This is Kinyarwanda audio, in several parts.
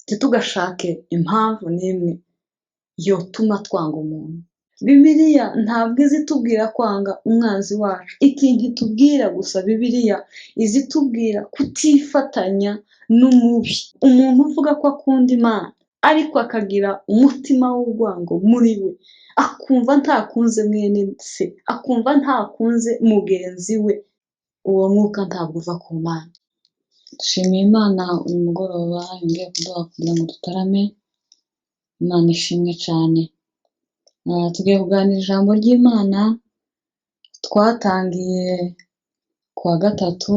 ntitugashake impamvu n'imwe yotuma twanga umuntu. Bibiliya ntabwo izi itubwira kwanga umwanzi wacu, ikintu itubwira gusa Bibiliya izi itubwira kutifatanya n'umubi. Umuntu uvuga ko akunda Imana ariko akagira umutima w'urwango muri we, akumva ntakunze mwene se, akumva ntakunze mugenzi we, uwo mwuka ntabwo uva ku Mana. Dushimiye Imana uyu mugoroba yongeye kuduha kugira ngo dutarame. Imana ishimwe cyane. Tugiye kuganira ijambo ry'Imana twatangiye ku wa gatatu,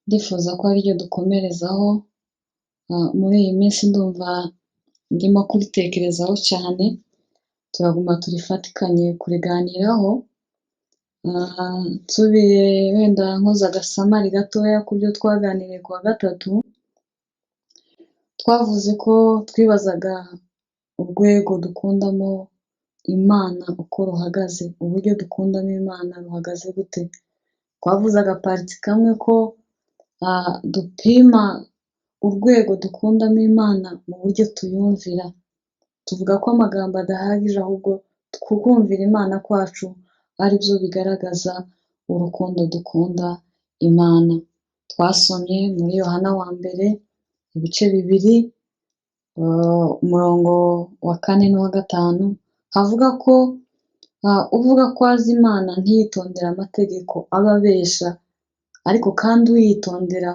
ndifuza ko ariryo dukomerezaho. Muri iyi minsi ndumva ndimo kuritekerezaho cyane, turaguma turifatikanye kuriganiraho. Nsubiye wenda nkoza agasamari gatoya ku byo twaganiriye ku wa gatatu, twavuze ko twibazaga urwego dukundamo Imana uko ruhagaze, uburyo dukundamo Imana ruhagaze gute. Twavuze agapariti kamwe ko dupima urwego dukundamo Imana mu buryo tuyumvira. Tuvuga ko amagambo adahagije, ahubwo kumvira Imana kwacu ari byo bigaragaza urukundo dukunda Imana. Twasomye muri Yohana wa mbere ibice 2, umurongo wa 4 n'uwa 5, havuga ko uvuga ko azi Imana ntiyitondera amategeko aba abesha, ariko kandi uyitondera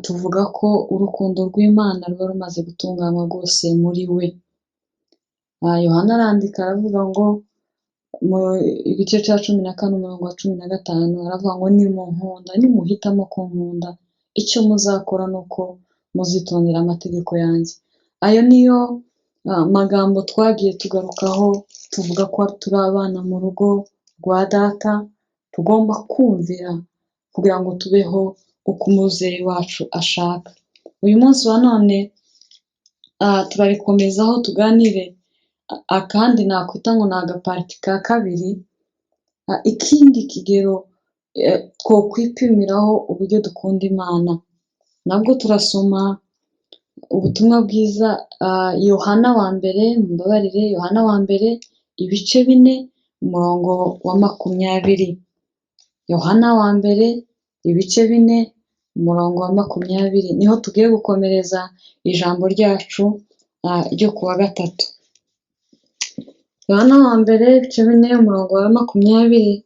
tuvuga ko urukundo rw'Imana ruba rumaze gutunganywa rwose muri we. Yohana arandika aravuga ngo mu igice cya 14 umurongo wa 15 aravuga ngo nimunkunda, nimuhitamo kunkunda, icyo muzakora ni uko muzitondera amategeko yanjye. Ayo niyo magambo twagiye tugarukaho, tuvuga ko turi abana mu rugo rwa Data, tugomba kumvira kugira ngo tubeho uko umubyeyi wacu ashaka. Uyu munsi wa none turarikomezaho tuganire akandi nakwita ngo ni agapariti ka kabiri, ikindi kigero twokwipimiraho uburyo dukunda Imana. Nabwo turasoma ubutumwa bwiza Yohana wa mbere, mumbabarire, Yohana wa mbere ibice 4 umurongo wa 20. Yohana wa mbere ibice 4 umurongo wa 20 niho tugiye gukomereza ijambo ryacu ryo ku wa gatatu. Yohana wa mbere ibice 4 umurongo wa 20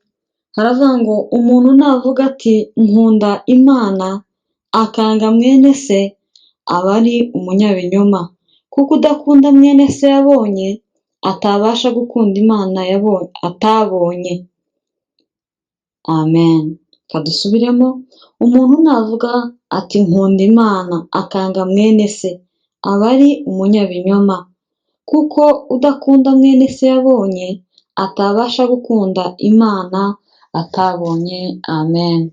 haravuga ngo umuntu navuga ati nkunda Imana akanga mwene se aba ari umunyabinyoma, kuko udakunda mwene se yabonye atabasha gukunda Imana atabonye. Amen. Kadusubiremo, umuntu navuga ati nkunda Imana akanga mwene se aba ari umunyabinyoma, kuko udakunda mwene se yabonye atabasha gukunda Imana atabonye. Amen.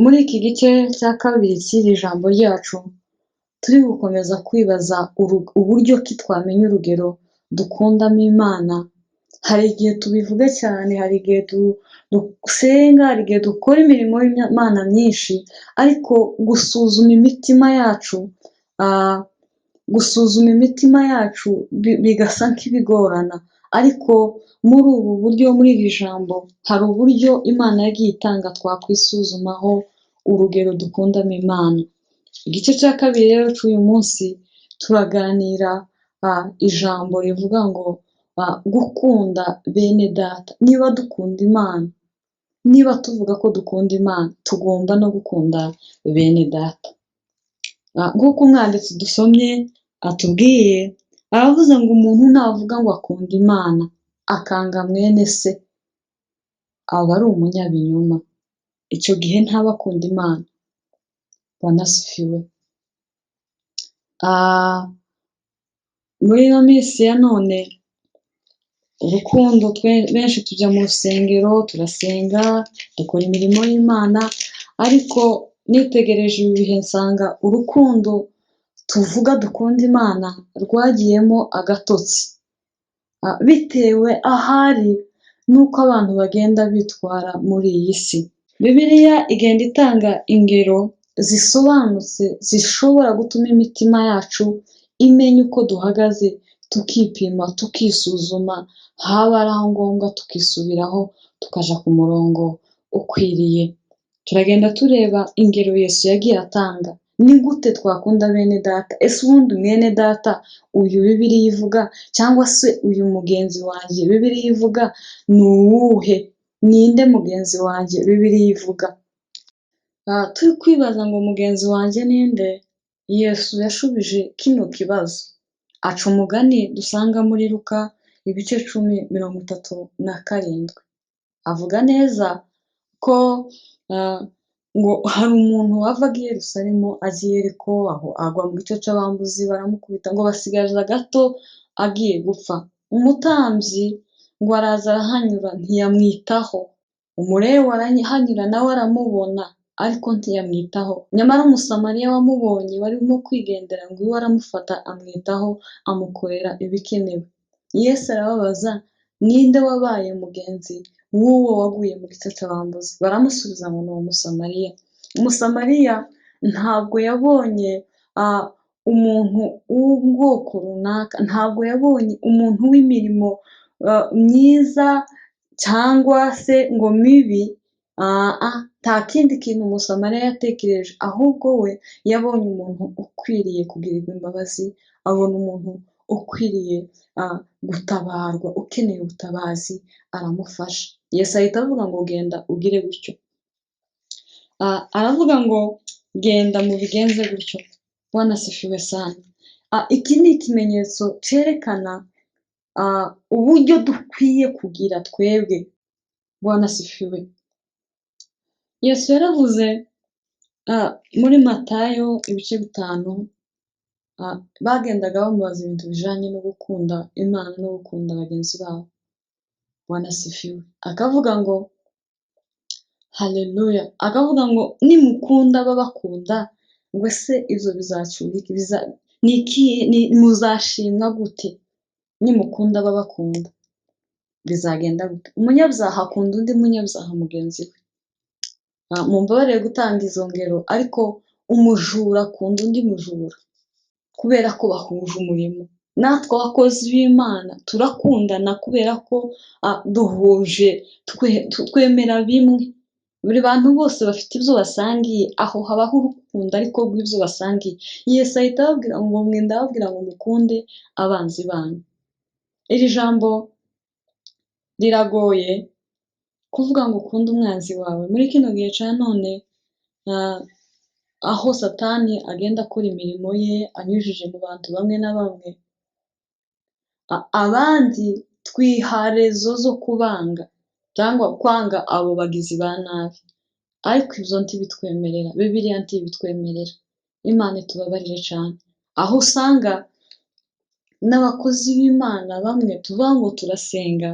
Muri iki gice cya kabiri cy'iri jambo ryacu turi gukomeza kwibaza uburyo ki twamenya urugero dukundamo Imana. Hari igihe tubivuga cyane, hari igihe dusenga, hari igihe dukora imirimo y'Imana myinshi, ariko gusuzuma imitima yacu bigasa nk'ibigorana. Ariko muri ubu buryo, muri iri jambo hari uburyo Imana yagiye itanga twakwisuzumaho urugero dukundamo Imana. Igice cya kabiri rero cy'uyu munsi turaganira ijambo rivuga ngo gukunda bene Data. Niba dukunda Imana, niba tuvuga ko dukunda Imana, tugomba no gukunda bene Data. Nk'uko umwanditsi dusomye atubwiye, aravuze ngo umuntu navuga ngo akunda Imana akanga mwene se aba ari umunyabinyoma, icyo gihe ntaba akunda Imana. Wanasifiwe. Muri ino minsi ya none urukundo, benshi tujya mu rusengero turasenga, dukora imirimo y'Imana, ariko nitegereje ibi bihe nsanga urukundo tuvuga dukunda Imana rwagiyemo agatotsi, bitewe ahari n'uko abantu bagenda bitwara muri iyi si. Bibiliya igenda itanga ingero zisobanutse zishobora gutuma imitima yacu imenya uko duhagaze, tukipima, tukisuzuma, haba ari aho ngombwa tukisubiraho tukaja ku murongo ukwiriye. Turagenda tureba ingero Yesu yagiye atanga. Ni gute twakunda bene data? Ese ubundi mwene data uyu Bibiliya ivuga, cyangwa se uyu mugenzi wanjye Bibiliya ivuga ni uwuhe? Ninde mugenzi wanjye Bibiliya ivuga? Turi kwibaza ngo mugenzi wanjye ninde? Yesu yashubije kino kibazo aca umugani dusanga muri Luka ibice 10:37. Avuga neza ko ngo hari umuntu wavaga i Yerusalemu agiye i Yeriko, aho agwa mu gice c'abambuzi baramukubita ngo basigaza gato agiye gupfa. Umutambyi ngo araza arahanyura ntiyamwitaho, umulewi arahanyura nawe aramubona ariko ntiyamwitaho. Nyamara umusamariya wamubonye warimo kwigendera ngo iwe aramufata amwitaho, amukorera ibikenewe. Yesu arababaza, ninde wabaye mugenzi w'uwo waguye mu gice c'abambuzi? Baramusubiza ngo ni uwo Musamariya. Umusamariya ntabwo yabonye umuntu w'ubwoko runaka, ntabwo yabonye umuntu w'imirimo myiza cyangwa se ngo mibi. Nta kindi kintu Umusamariya yatekereje, ahubwo we yabonye umuntu ukwiriye kugirirwa imbabazi, abona umuntu ukwiriye gutabarwa, ukeneye ubutabazi, aramufasha. Yesu ahita avuga ngo genda ugire gutyo. Aravuga ngo genda mubigenze gutyo. Bwana asifiwe sana. Iki ni ikimenyetso cyerekana uburyo dukwiye kugira twebwe. Bwana asifiwe. Yesu yaravuze muri Matayo ibice 5, bagendaga bamubaza ibintu bijanye no gukunda Imana no gukunda bagenzi babo. Bwana asifiwe. Akavuga ngo haleluya, akavuga ngo nimukunda ababakunda, ngo ese ivyo bizacura iki? Muzashimwa gute nimukunda ababakunda? Bizagenda gute? Umunyabyaha akunda undi munyabyaha mugenzi we. Mumbabarire gutanga izo ngero, ariko umujura akunda undi mujura kubera ko bahuje umurimo. Natwe abakozi b'Imana turakundana kubera ko duhuje, twemera bimwe. Buri bantu bose bafite ibyo basangiye, aho habaho urukundo ariko rw'ibyo basangiye. Yesu ahita ababwira ngo ndababwira ngo mukunde abanzi banyu. Iri jambo riragoye kuvuga ngo ukunde umwanzi wawe. Muri kino gihe cya none, aho Satani agenda akora imirimo ye anyujije mu bantu bamwe na bamwe, abandi twiharezo zo kubanga cyangwa kwanga abo bagizi ba nabi, ariko ibyo ntibitwemerera, Bibiliya ntibitwemerera. Imana itubabarire cyane. Aho usanga n'abakozi b'Imana bamwe tuvuga ngo turasenga,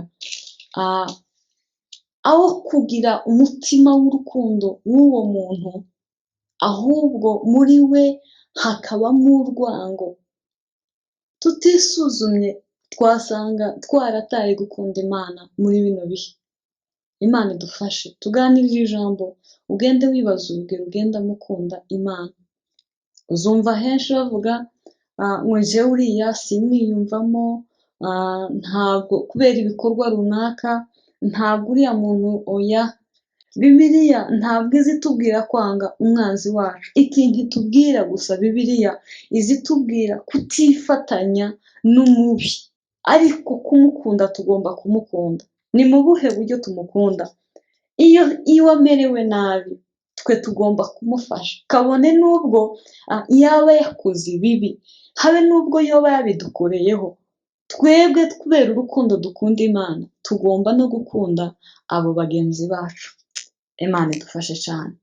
aho kugira umutima w'urukundo w'uwo muntu, ahubwo muri we hakabamo urwango. Tutisuzumye twasanga twarataye gukunda Imana muri bino bihe. Imana idufashe. Tuganirire ijambo, ugende wibaza urugero ugenda mukunda Imana. Uzumva henshi bavuga ngo jewe uriya simwiyumvamo, ntabwo kubera ibikorwa runaka, ntabwo uriya muntu oya. Bibiliya ntabwo izi tubwira kwanga umwanzi wacu. Ikintu itubwira gusa Bibiliya izi tubwira kutifatanya n'umubi, ariko kumukunda tugomba kumukunda. Ni mu buhe buryo tumukunda? Iyo amerewe nabi, twe tugomba kumufasha, kabone n'ubwo yaba yakoze ibibi, habe n'ubwo yoba yabidukoreyeho. Twebwe kubera urukundo dukunda Imana, tugomba no gukunda abo bagenzi bacu. Imana idufashe cyane.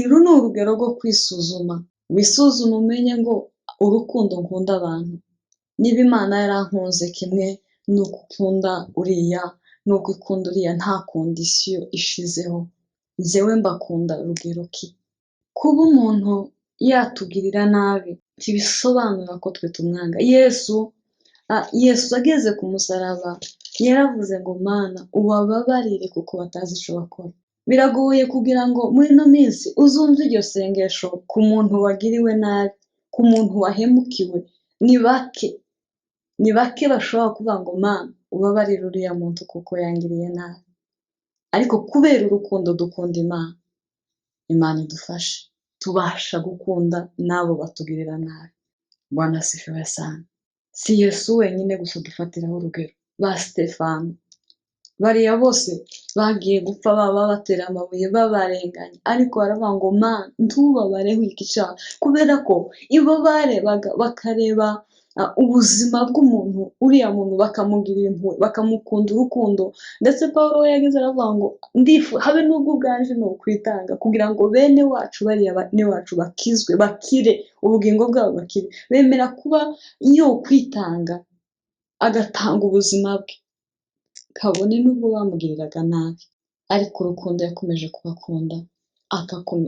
Uru ni urugero rwo kwisuzuma. Wisuzume umenye ngo urukundo nkunda abantu, niba Imana yarankunze kimwe nuko ukunda uriya, nuko ikunda uriya, nta kondisiyo ishizeho. Njyewe mbakunda rugero ki? Kuba umuntu yatugirira nabi ntibisobanura ko twe tumwanga. Yesu ageze ku musaraba yaravuze ngo Mana ubababarire kuko batazi icyo bakora. Biragoye kugira ngo muri ino minsi uzumve iryo sengesho ku muntu wagiriwe nabi, ku muntu wahemukiwe. Ni bake bashobora kuvuga ngo Mana ubabarire uriya muntu kuko yangiriye nabi. Ariko kubera urukundo dukunda Imana, Imana idufashe tubasha gukunda n'abo batugirira nabi. Bwana asifiwe sana. Si Yesu wenyine gusa dufatiraho urugero, ba Sitefano bariya bose bagiye gupfa, baba batera amabuye babarenganya, ariko baravuga ngo Mana ntubabareho iki cyaha, kubera ko ibo barebaga bakareba ubuzima bw'umuntu, uriya muntu bakamugirira impuhwe, bakamukunda urukundo. Ndetse Pawulo we yagize aravuga ngo habe n'ubwo ubwanje ni ukwitanga kugira ngo bene wacu bariya bene wacu bakizwe, bakire, ubugingo bwabo bakire. Bemera kuba yo kwitanga agatanga ubuzima bwe, kabone n'ubwo bamugiriraga nabi, ariko urukundo yakomeje kubakunda,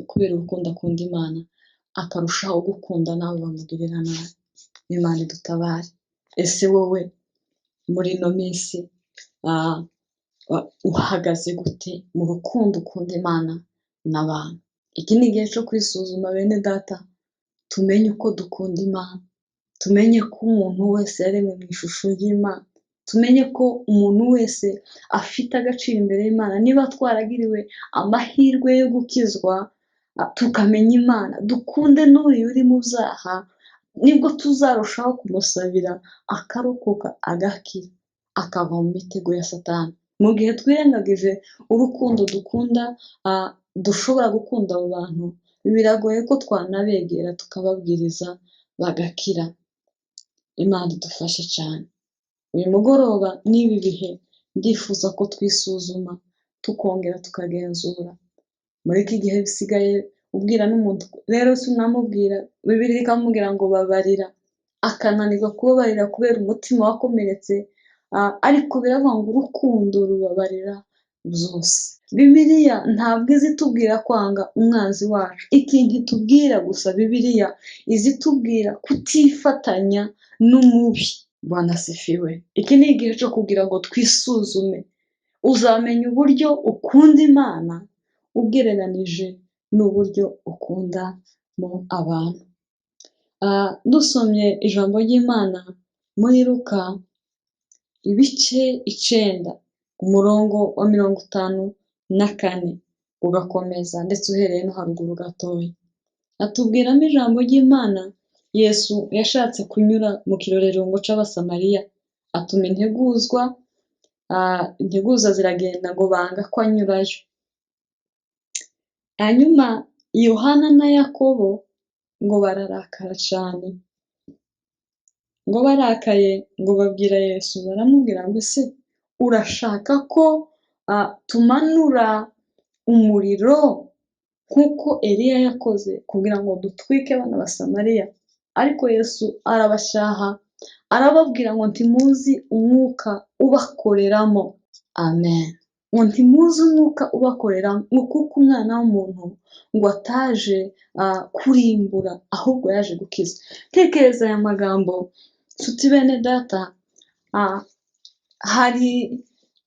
kubera urukundo akunda Imana, akarushaho gukunda n'abo bamugirira nabi. Imana idutabare. Ese wowe muri ino minsi uhagaze gute mu rukundo ukunda Imana n'abantu? Iki ni igihe cyo kwisuzuma bene data, tumenye uko dukunda Imana, tumenye ko umuntu wese yaremwe mu ishusho y'Imana, tumenye ko umuntu wese afite agaciro imbere y'Imana. Niba twaragiriwe amahirwe yo gukizwa, tukamenya Imana, dukunde n'uriya uri mu byaha, nibwo tuzarushaho kumusabira akarokoka agakira, akava mu mitego ya Satani. Mu gihe twirengagije urukundo dukunda, dushobora gukunda abo bantu, biragoye ko twanabegera tukababwiriza bagakira. Imana idufashe cyane. Uyu mugoroba n'ibi bihe ndifuza ko twisuzuma, tukongera tukagenzura. Muri iki gihe bisigaye ubwira n'umuntu rero sinamubwira, Bibiliya ikamubwira ngo babarira, akananirwa kubabarira kubera umutima wakomeretse, ariko biravuga ngo urukundo rubabarira byose. Bibiliya ntabwo izi itubwira kwanga umwanzi wacu, ikintu itubwira gusa Bibiliya izi itubwira kutifatanya n'umubi. Bwana asifiwe. Iki ni igihe cyo kugira ngo twisuzume, uzamenya uburyo ukunda Imana ugereranije n'uburyo ukunda mu abantu. Dusomye ijambo ry'Imana muri Luka ibice 9 umurongo wa 54 ugakomeza, ndetse uhereye no haruguru gatoya, atubwiramo ijambo ry'Imana. Yesu yashatse kunyura mu kirorerongo c'Abasamariya, atuma integuza ziragenda ngo banga ko anyurayo. Hanyuma Yohana na Yakobo ngo bararakara cyane, ngo barakaye ngo babwira Yesu, baramubwira ngo ese urashaka ko tumanura umuriro nk'uko Eliya yakoze kugira ngo dutwike bano Basamariya? Ariko Yesu arabashaha, arababwira ngo ntimuzi umwuka ubakoreramo. Amen. Ngo ntimuzi umwuka ubakoreramo, kuko umwana w'umuntu ngo ataje kurimbura, ahubwo yaje gukiza. Tekereza aya magambo nshuti bene data, hari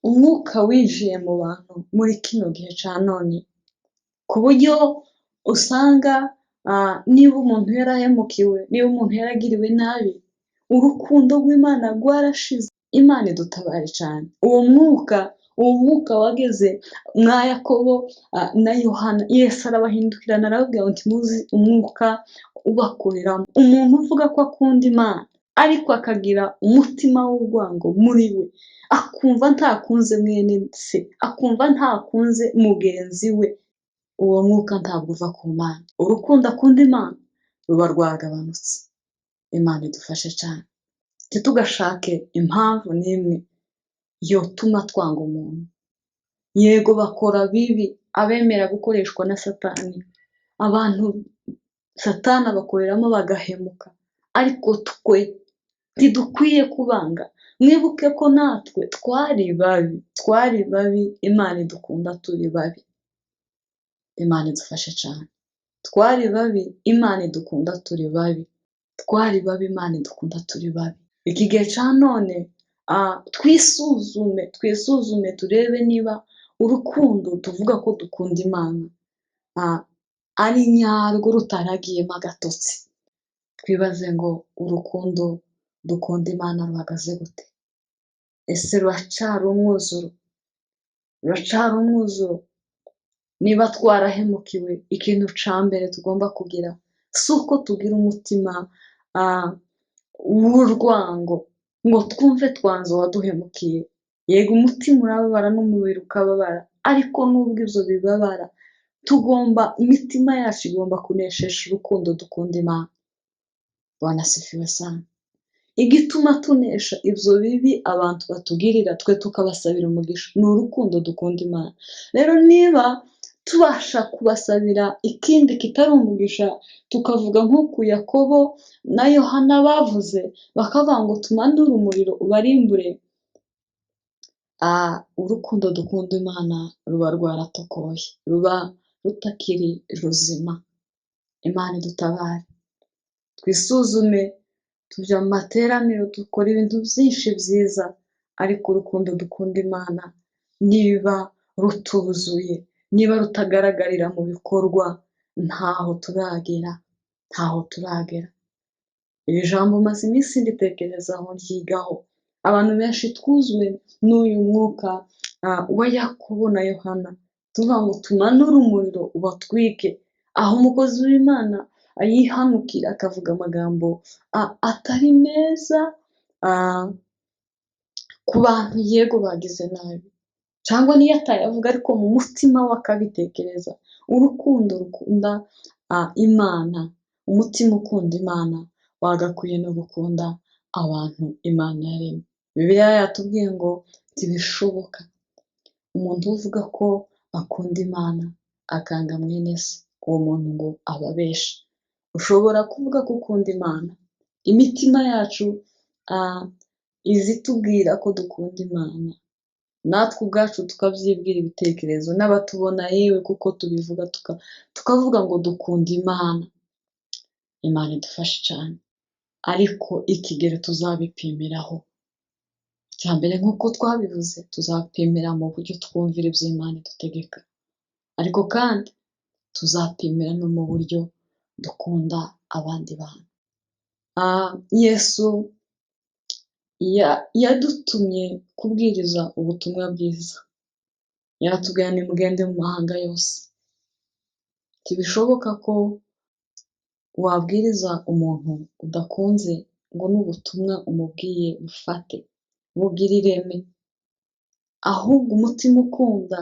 umwuka winjiye mu bantu muri kino gihe cya none, ku buryo usanga niba umuntu yarahemukiwe, niba umuntu yaragiriwe nabi, urukundo rw'Imana rwarashize. Imana idutabare cyane. Uwo mwuka wageze mwa Yakobo na Yohana, Yesu arabahindukirana arababwira ngo ntimuzi umwuka ubakoreramo. Umuntu uvuga ko akunda Imana ariko akagira umutima w'urwango muri we, akumva ntakunze mwene se, akumva ntakunze mugenzi we, uwo mwuka ntabwo uva ku Mana. Urukundo akunda Imana ruba rwagabanutse. Imana idufashe cyane, ntitugashake impamvu n'imwe yotuma twanga umuntu. Yego bakora bibi, abemera gukoreshwa na Satani, abantu Satani abakoreramo bagahemuka, ariko twe ntidukwiye kubanga. Mwibuke ko natwe twari babi, Imana idukunda turi babi. Imana idufashe cyane. Twari babi, Imana idukunda turi babi. Twari babi, Imana idukunda turi babi. Iki gihe cya none twisuzume turebe niba urukundo tuvuga ko dukunda Imana ari nyarwo rutaragiyemo agatotsi, twibaze ngo urukundo dukunda Imana ruhagaze gute? Ese ruracari umwuzuro? Ruracari umwuzuro? Niba twarahemukiwe, ikintu ca mbere tugomba kugira si uko tugira umutima w'urwango ngo twumve twanze uwaduhemukiye. Yego umutima urababara n'umubiri ukababara, ariko nubwo ivyo bibabara imitima yacu igomba kuneshesha urukundo dukunda Imana. Bwana asifiwe sana. Igituma tunesha ivyo bibi abantu batugirira, twe tukabasabira umugisha, ni urukundo dukunda Imana. Rero niba tubasha kubasabira ikindi kitari umugisha, tukavuga nk'uku Yakobo na Yohana bavuze, bakavuga ngo tumanure umuriro ubarimbure, urukundo dukunda Imana ruba rwaratokoye, ruba rutakiri ruzima. Imana idutabare. Twisuzume, tuja mu materaniro, dukora ibintu byinshi byiza, ariko urukundo dukunda Imana niba rutuzuye, niba rutagaragarira mu bikorwa, ntaho turagera. Iri jambo maze iminsi nditekerezaho, ryigaho. Abantu benshi twuzuwe n'uyu mwuka wa Yakobo na Yohana, tuvuga ngo tumanure umuriro ubatwike, aho umukozi w'Imana yihanukira akavuga amagambo atari meza ku bantu yego bagize nabi, cyangwa niyo atayavuga ariko mu mutima we akabitekereza. Urukundo rukunda Imana, umutima ukunda Imana wagakwiye no gukunda abantu Imana yaremye. Bibiliya yatubwiye ngo ntibishoboka umuntu uvuga ko akunda Imana akanga mwene se, uwo muntu ngo ababesha. Ushobora kuvuga ko ukunda Imana, imitima yacu izitubwira ko dukunda Imana, natwe ubwacu tukabyibwira ibitekerezo, n'abatubona yewe kuko tubivuga tukavuga ngo dukunda Imana. Imana idufashe cyane, ariko ikigero tuzabipimiraho, icya mbere nk'uko twabivuze, tuzapimira mu buryo twumvira ibyo Imana idutegeka, ariko kandi tuzapimira no mu buryo dukunda abandi bantu. Yesu yadutumye kubwiriza ubutumwa bwiza, yaratubwiye nimugende mu mahanga yose. Ntibishoboka ko wabwiriza umuntu udakunze ngo n'ubutumwa umubwiye bufate, bugira ireme. Ahubwo umutima ukunda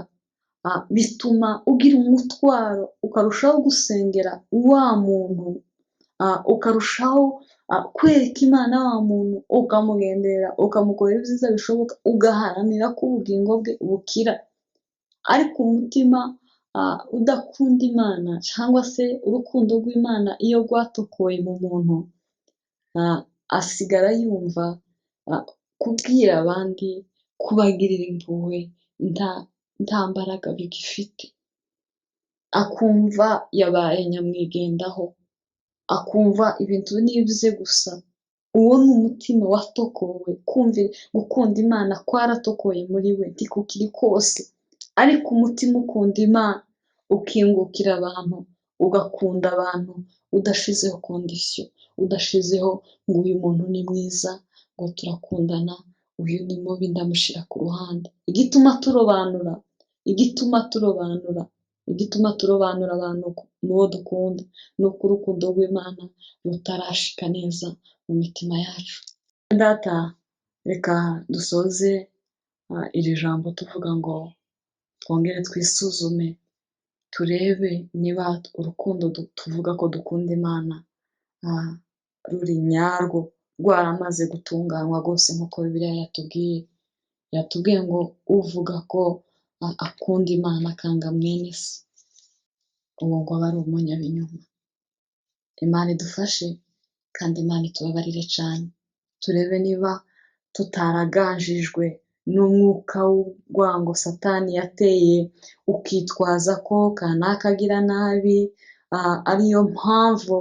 bituma ugira umutwaro, ukarushaho gusengera wa muntu, ukarushaho kwereka Imana wa muntu, ukamugenderera, ukamukorera ibyiza bishoboka, ugaharanira ko ubugingo bwe bukira. Ariko umutima udakunda Imana, cyangwa se urukundo rw'Imana iyo rwatokoye mu muntu, asigara yumva kubwira abandi, kubagirira impuhwe nta mbaraga bigifite, akumva yabaye nyamwigendaho, akumva ibintu n'ibye gusa. Uwo ni umutima watokowe, gukunda Imana kwaratokoye muri we, ntikukiri kose. Ariko umutima ukunda Imana, ukingukira abantu, ugakunda abantu udashizeho kondisiyo, udashizeho ngo uyu muntu ni mwiza, ngo turakundana, uyu ni mubi ndamushyira ku ruhande. Igituma turobanura abantu mu bo dukunda, ni uko urukundo rw'Imana rutarashika neza mu mitima yacu. Data, reka dusoze iri jambo tuvuga ngo twongere twisuzume, turebe niba urukundo tuvuga ko dukunda Imana ruri nyarwo, rwaramaze gutunganywa rwose nk'uko Bibiliya yatubwiye ngo uvuga ko akunda Imana akanga mwene se, uwo ngo aba ari umunyabinyoma. Imana idufashe kandi Imana itubabarire cyane, turebe niba tutaraganjijwe n'umwuka w'urwango Satani yateye, ukitwaza ko kanaka agira nabi, ariyo mpamvu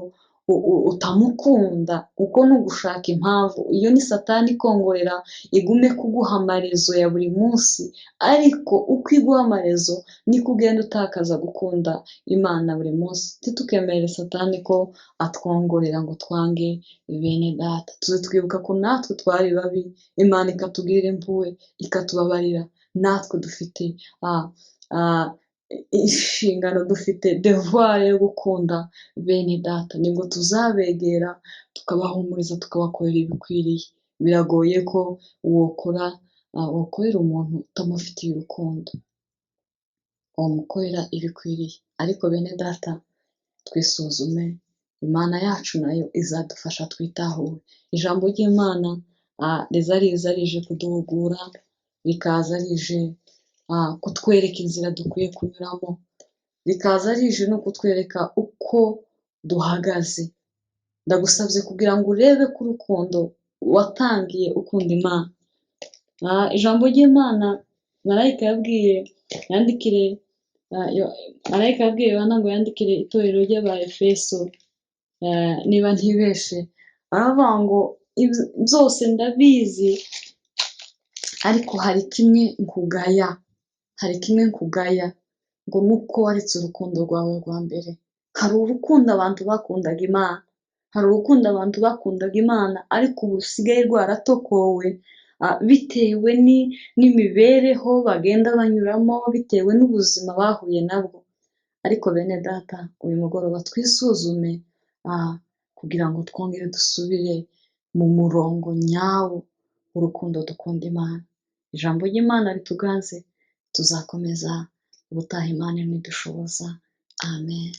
utamukunda, kuko ni ugushaka impamvu. Iyo ni satani ikongorera igume kuguha amarezo ya buri munsi, ariko uko iguha amarezo niko ugenda utakaza gukunda Imana buri munsi. Ntitukemere satani ko atwongorera ngo twange bene data. Tuze twibuka ko natwe twari babi, Imana ikatugirira impuhwe ikatubabarira. Natwe dufite inshingano, dufite devoir yo gukunda bene data. Nibwo tuzabegera tukabahumuriza, tukabakorera ibikwiriye. Biragoye ko wokorera umuntu utamufitiye urukundo, wamukorera ibikwiriye. Ariko bene data, twisuzume, Imana yacu nayo izadufasha twitahure. Ijambo ry'Imana riza riza rije kuduhugura, rikaza rije kutwereka inzira dukwiye kunyuramo, rikaza rije no kutwereka uko duhagaze. Ndagusabye kugira ngo urebe ko urukundo watangiye ukunda Imana. Ijambo ry'Imana marayika yabwiye Yohana ngo yandikire itorero ry'Abaefeso, niba ntibeshe, aravuga ngo byose ndabizi, ariko hari kimwe nkugaya, ngo nuko waretse urukundo rwawe rwa mbere. Hari urukundo abantu bakundaga Imana, ariko ubu rusigaye rwaratokowe, bitewe n'imibereho bagenda banyuramo, bitewe n'ubuzima bahuye nabwo. Ariko bene data, uyu mugoroba twisuzume, kugira ngo twongere dusubire mu murongo nyawo w'urukundo dukunda Imana. Ijambo ry'Imana rituganze, tuzakomeza ubutaha Imana nidushoboza. Amen.